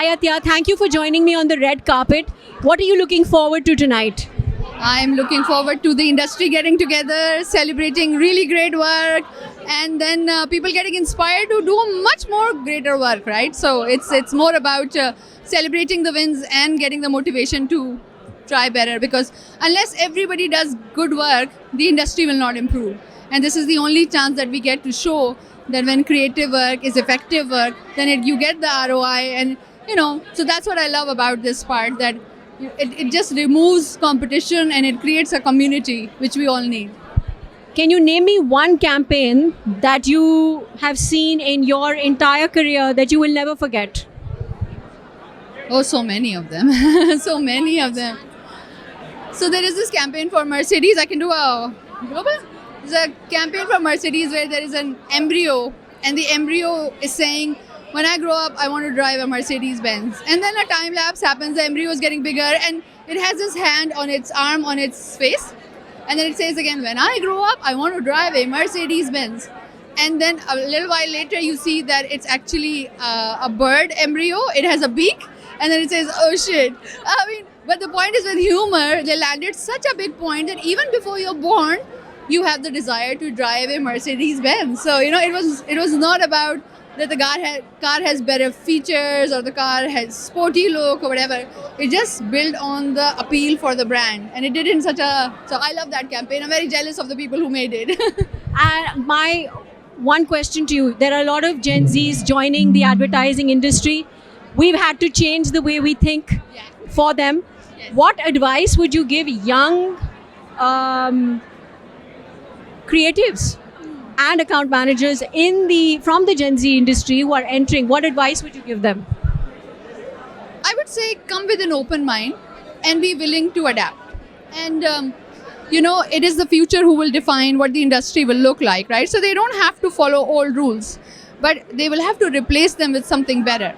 Hi Atiya, thank you for joining me on the red carpet. What are you looking forward to tonight? I'm looking forward to the industry getting together, celebrating really great work, and then people getting inspired to do much more greater work, right? So it's more about celebrating the wins and getting the motivation to try better, because unless everybody does good work, the industry will not improve. And this is the only chance that we get to show that when creative work is effective work, then you get the ROI, and so that's what I love about this part, that it just removes competition and it creates a community which we all need. Can you name me one campaign that you have seen in your entire career that you will never forget? Oh, so many of them. So many of them. So there is this campaign for Mercedes. I can do a global. There's a campaign for Mercedes where there is an embryo, and the embryo is saying, when I grow up, I want to drive a Mercedes Benz. And then a time lapse happens, the embryo is getting bigger, and it has its hand on its arm, on its face. And then it says again, when I grow up, I want to drive a Mercedes Benz. And then a little while later, you see that it's actually a bird embryo. It has a beak. And then it says, oh shit. But the point is, with humor, they landed such a big point that even before you're born, you have the desire to drive a Mercedes Benz. So, it was not about that the car has better features or the car has sporty look or whatever. It just built on the appeal for the brand, and it did in such a. So I love that campaign. I'm very jealous of the people who made it. And my one question to you: there are a lot of Gen Zs joining the advertising industry. We've had to change the way we think for them. Yes. What advice would you give young creatives and account managers from the Gen Z industry who are entering? What advice would you give them? I would say come with an open mind and be willing to adapt. And it is the future who will define what the industry will look like, right? So they don't have to follow old rules, but they will have to replace them with something better.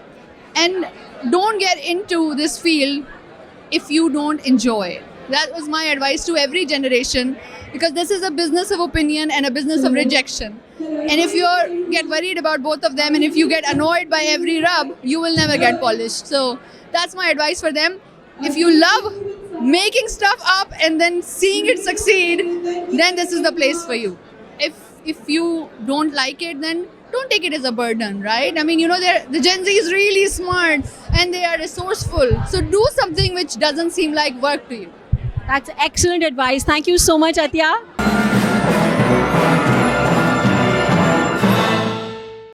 And don't get into this field if you don't enjoy it. That was my advice to every generation, because this is a business of opinion and a business of rejection. And if you get worried about both of them, and if you get annoyed by every rub, you will never get polished. So that's my advice for them. If you love making stuff up and then seeing it succeed, then this is the place for you. If you don't like it, then don't take it as a burden, right? The Gen Z is really smart and they are resourceful. So do something which doesn't seem like work to you. That's excellent advice. Thank you so much, Atiya.